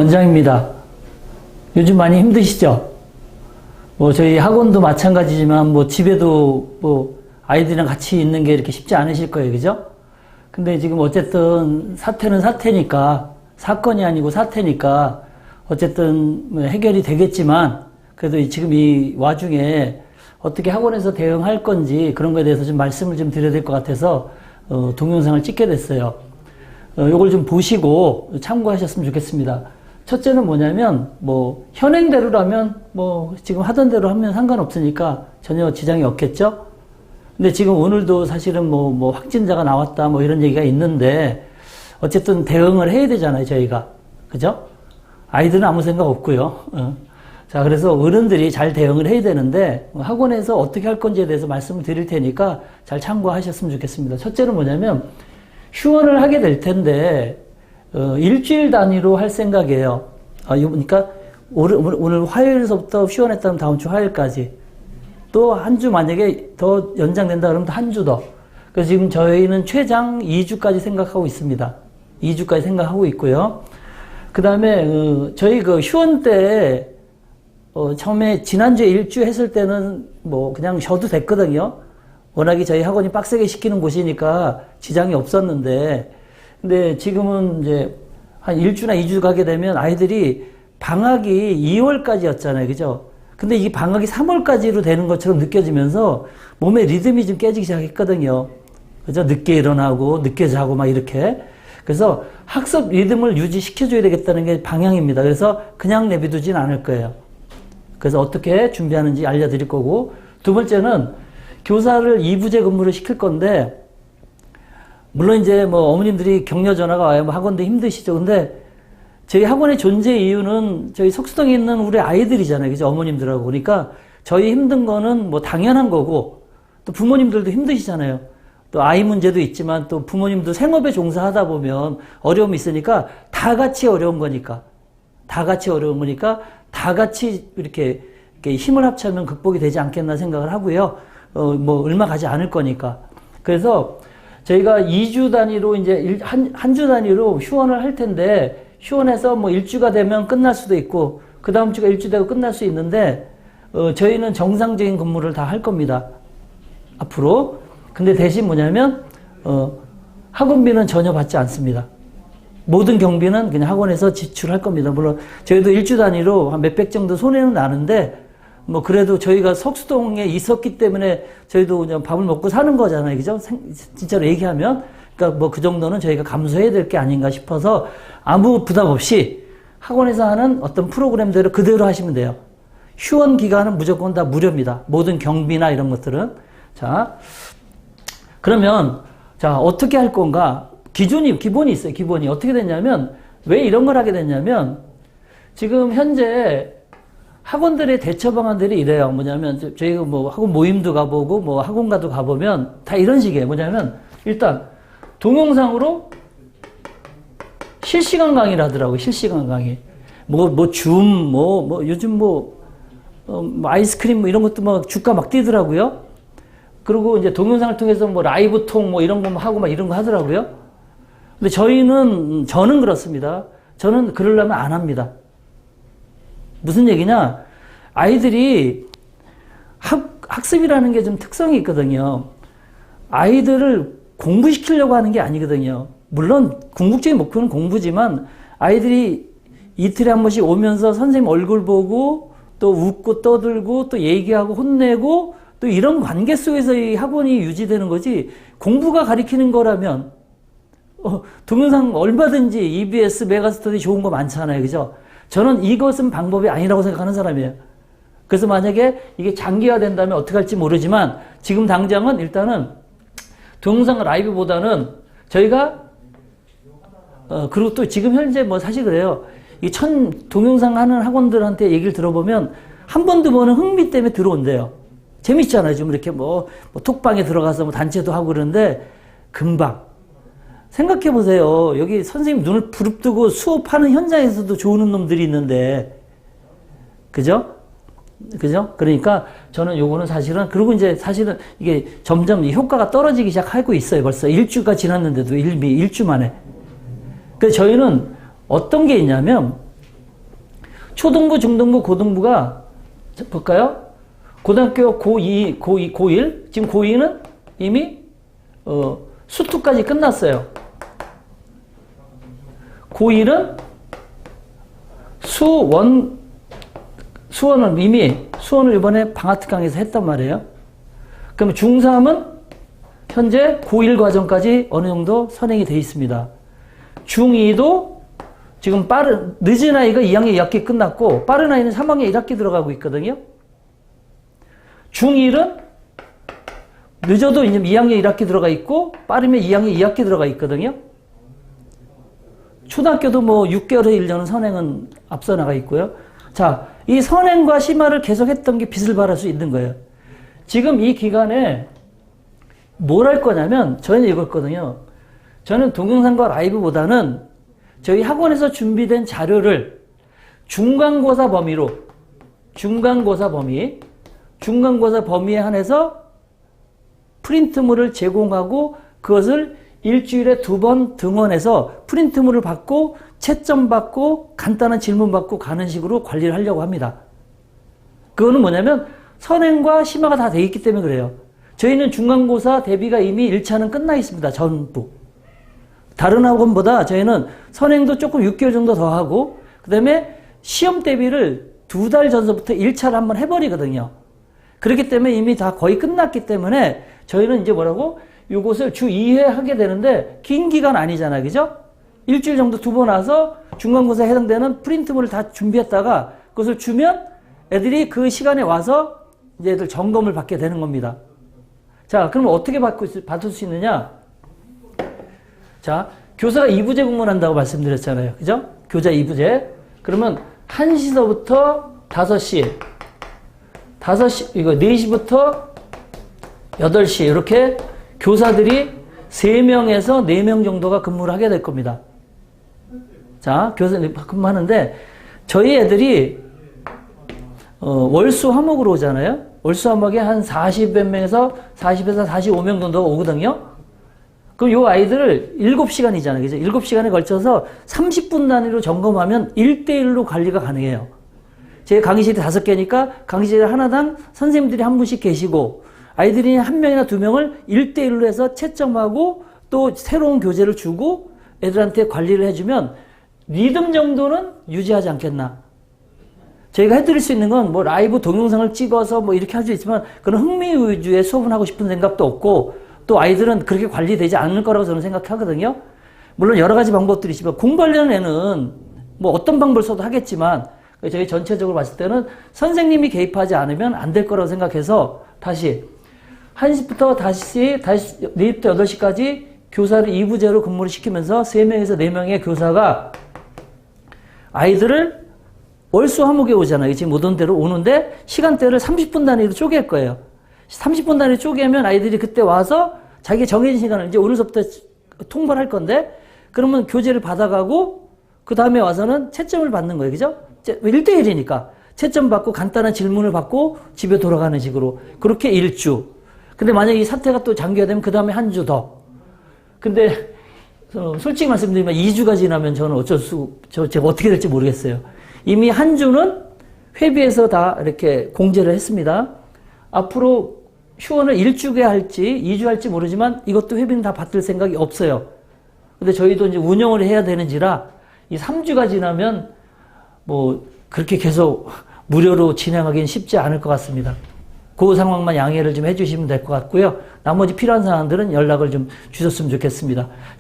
원장입니다. 요즘 많이 힘드시죠? 저희 학원도 마찬가지지만, 집에도 아이들이랑 같이 있는 게 이렇게 쉽지 않으실 거예요. 그죠? 근데 지금 어쨌든 사태는 사태니까, 사건이 아니고 사태니까, 어쨌든 해결이 되겠지만, 그래도 지금 이 와중에 어떻게 학원에서 대응할 건지 그런 거에 대해서 좀 말씀을 좀 드려야 될 것 같아서, 동영상을 찍게 됐어요. 요걸 좀 보시고 참고하셨으면 좋겠습니다. 첫째는 뭐냐면, 현행대로라면, 지금 하던 대로 하면 상관없으니까 전혀 지장이 없겠죠? 근데 지금 오늘도 사실은 확진자가 나왔다, 이런 얘기가 있는데, 어쨌든 대응을 해야 되잖아요, 저희가. 그죠? 아이들은 아무 생각 없고요. 자, 그래서 어른들이 잘 대응을 해야 되는데, 학원에서 어떻게 할 건지에 대해서 말씀을 드릴 테니까 잘 참고하셨으면 좋겠습니다. 첫째는 뭐냐면, 휴원을 하게 될 텐데, 일주일 단위로 할 생각이에요. 그러니까 오늘 화요일서부터 휴원했다면 다음 주 화요일까지. 또 한 주 만약에 더 연장된다 그러면 또 한 주 더. 그래서 지금 저희는 최장 2주까지 생각하고 있습니다. 2주까지 생각하고 있고요. 그 다음에 저희 휴원 때 처음에 지난주에 일주 했을 때는 그냥 쉬어도 됐거든요. 워낙에 저희 학원이 빡세게 시키는 곳이니까 지장이 없었는데, 근데 지금은 이제 한 1주나 2주 가게 되면 아이들이 방학이 2월까지였잖아요. 그죠? 근데 이 방학이 3월까지로 되는 것처럼 느껴지면서 몸의 리듬이 좀 깨지기 시작했거든요. 그죠? 늦게 일어나고, 늦게 자고 이렇게. 그래서 학습 리듬을 유지시켜줘야 되겠다는 게 방향입니다. 그래서 그냥 내비두진 않을 거예요. 그래서 어떻게 준비하는지 알려드릴 거고, 두 번째는 교사를 2부제 근무를 시킬 건데, 물론 이제 어머님들이 격려 전화가 와요. 학원도 힘드시죠. 근데 저희 학원의 존재 이유는 저희 속수동에 있는 우리 아이들이잖아요. 그죠? 어머님들하고. 그러니까 저희 힘든 거는 당연한 거고, 또 부모님들도 힘드시잖아요. 또 아이 문제도 있지만 또 부모님도 생업에 종사하다 보면 어려움이 있으니까 다 같이 어려운 거니까. 다 같이 어려운 거니까 다 같이 이렇게 힘을 합치면 극복이 되지 않겠나 생각을 하고요. 얼마 가지 않을 거니까. 그래서 저희가 2주 단위로 이제 한 주 단위로 휴원을 할 텐데, 휴원해서 1주가 되면 끝날 수도 있고, 그 다음 주가 1주 되고 끝날 수 있는데, 저희는 정상적인 근무를 다 할 겁니다. 앞으로. 근데 대신 뭐냐면, 학원비는 전혀 받지 않습니다. 모든 경비는 그냥 학원에서 지출할 겁니다. 물론, 저희도 1주 단위로 한 몇백 정도 손해는 나는데, 그래도 저희가 석수동에 있었기 때문에 저희도 그냥 밥을 먹고 사는 거잖아요. 그죠? 진짜로 얘기하면. 그러니까 그 정도는 저희가 감수해야 될 게 아닌가 싶어서 아무 부담 없이 학원에서 하는 어떤 프로그램대로 그대로 하시면 돼요. 휴원 기간은 무조건 다 무료입니다. 모든 경비나 이런 것들은. 자, 그러면, 자, 어떻게 할 건가? 기본이 있어요. 기본이. 어떻게 됐냐면, 왜 이런 걸 하게 됐냐면, 지금 현재 학원들의 대처 방안들이 이래요. 뭐냐면, 저희가 학원 모임도 가보고, 학원가도 가보면, 다 이런 식이에요. 뭐냐면, 일단, 동영상으로 실시간 강의를 하더라고요. 실시간 강의. 줌, 요즘 아이스크림 이런 것도 주가 막 뛰더라고요. 그리고 이제 동영상을 통해서 라이브 톡 이런 거 하고 이런 거 하더라고요. 근데 저는 그렇습니다. 저는 그러려면 안 합니다. 무슨 얘기냐? 아이들이 학습이라는 게 좀 특성이 있거든요. 아이들을 공부시키려고 하는 게 아니거든요. 물론 궁극적인 목표는 공부지만 아이들이 이틀에 한 번씩 오면서 선생님 얼굴 보고 또 웃고 떠들고 또 얘기하고 혼내고 또 이런 관계 속에서 이 학원이 유지되는 거지, 공부가 가리키는 거라면 동영상 얼마든지 EBS, 메가스터디 좋은 거 많잖아요. 그죠? 저는 이것은 방법이 아니라고 생각하는 사람이에요. 그래서 만약에 이게 장기화된다면 어떻게 할지 모르지만 지금 당장은 일단은 동영상 라이브보다는 저희가 그리고 또 지금 현재 사실 그래요. 이 동영상 하는 학원들한테 얘기를 들어보면 한 번 두 번은 흥미 때문에 들어온대요. 재밌잖아요. 좀 이렇게 톡방에 들어가서 단체도 하고 그러는데 금방. 생각해 보세요. 여기 선생님 눈을 부릅뜨고 수업하는 현장에서도 좋은 놈들이 있는데, 그죠? 그죠? 그러니까 저는 요거는 사실은, 그리고 이제 사실은 이게 점점 효과가 떨어지기 시작하고 있어요. 벌써 1주가 지났는데도 일주 만에. 그래서 저희는 어떤 게 있냐면, 초등부, 중등부, 고등부가 볼까요? 고등학교 고1, 지금 고2는 이미 수투까지 끝났어요. 고1은 수원을 이번에 방학특강에서 했단 말이에요. 그럼 중3은 현재 고1 과정까지 어느 정도 선행이 되어 있습니다. 중2도 지금 늦은 아이가 2학년 2학기 끝났고, 빠른 아이는 3학년 1학기 들어가고 있거든요. 중1은 늦어도 이제 2학년 1학기 들어가 있고, 빠르면 2학년 2학기 들어가 있거든요. 초등학교도 뭐 6개월에 1년은 선행은 앞서 나가 있고요. 자, 이 선행과 심화를 계속했던 게 빛을 발할 수 있는 거예요. 지금 이 기간에 뭘 할 거냐면, 저희는 이거거든요. 저는 동영상과 라이브보다는 저희 학원에서 준비된 자료를 중간고사 범위에 한해서 프린트물을 제공하고 그것을 일주일에 2번 등원해서 프린트물을 받고 채점 받고 간단한 질문 받고 가는 식으로 관리를 하려고 합니다. 그거는 뭐냐면 선행과 심화가 다 돼 있기 때문에 그래요. 저희는 중간고사 대비가 이미 1차는 끝나 있습니다. 전부. 다른 학원보다 저희는 선행도 조금 6개월 정도 더 하고, 그 다음에 시험 대비를 2달 전서부터 1차를 한번 해버리거든요. 그렇기 때문에 이미 다 거의 끝났기 때문에 저희는 이제 요것을 주 2회 하게 되는데 긴 기간 아니잖아요. 그죠? 일주일 정도 두고 나서 중간고사에 해당되는 프린트물을 다 준비했다가 그것을 주면 애들이 그 시간에 와서 이제 애들 점검을 받게 되는 겁니다. 자, 그럼 어떻게 받을 수 있느냐? 자, 교사가 2부제 공부한다고 말씀드렸잖아요. 그죠? 교자 2부제. 그러면 1시서부터 5시, 이거 4시부터 8시, 이렇게 교사들이 3명에서 4명 정도가 근무를 하게 될 겁니다. 자, 교사들이 근무하는데, 저희 애들이, 월수 화목으로 오잖아요? 월수 화목에 한 40몇 명에서 45명 정도가 오거든요? 그럼 요 아이들을 7시간이잖아요. 그죠? 7시간에 걸쳐서 30분 단위로 점검하면 1대1로 관리가 가능해요. 제 강의실이 5개니까 강의실 하나당 선생님들이 한 분씩 계시고, 아이들이 1명이나 2명을 1대1로 해서 채점하고 또 새로운 교재를 주고 애들한테 관리를 해주면 리듬 정도는 유지하지 않겠나. 저희가 해드릴 수 있는 건 뭐 라이브 동영상을 찍어서 뭐 이렇게 할 수 있지만 그런 흥미 위주의 수업을 하고 싶은 생각도 없고, 또 아이들은 그렇게 관리되지 않을 거라고 저는 생각하거든요. 물론 여러 가지 방법들이 있지만 공부하려는 애는 뭐 어떤 방법을 써도 하겠지만 저희 전체적으로 봤을 때는 선생님이 개입하지 않으면 안 될 거라고 생각해서 다시 1시부터 다시 4시부터 8시까지 교사를 2부제로 근무를 시키면서 3명에서 4명의 교사가 아이들을 월수 화목에 오잖아요. 지금 오던 대로 오는데 시간대를 30분 단위로 쪼갤 거예요. 30분 단위로 쪼개면 아이들이 그때 와서 자기 정해진 시간을 이제 오늘서부터 통보를 할 건데, 그러면 교재를 받아가고 그 다음에 와서는 채점을 받는 거예요. 그죠? 1대1이니까 채점 받고 간단한 질문을 받고 집에 돌아가는 식으로 그렇게 1주. 근데 만약에 이 사태가 또 장기화 되면 그 다음에 한 주 더. 근데 솔직히 말씀드리면 2주가 지나면 저는 제가 어떻게 될지 모르겠어요. 이미 한 주는 회비에서 다 이렇게 공제를 했습니다. 앞으로 휴원을 1주게 할지 2주 할지 모르지만 이것도 회비는 다 받을 생각이 없어요. 근데 저희도 이제 운영을 해야 되는지라 이 3주가 지나면 뭐 그렇게 계속 무료로 진행하기는 쉽지 않을 것 같습니다. 그 상황만 양해를 좀 해주시면 될 것 같고요. 나머지 필요한 사항들은 연락을 좀 주셨으면 좋겠습니다.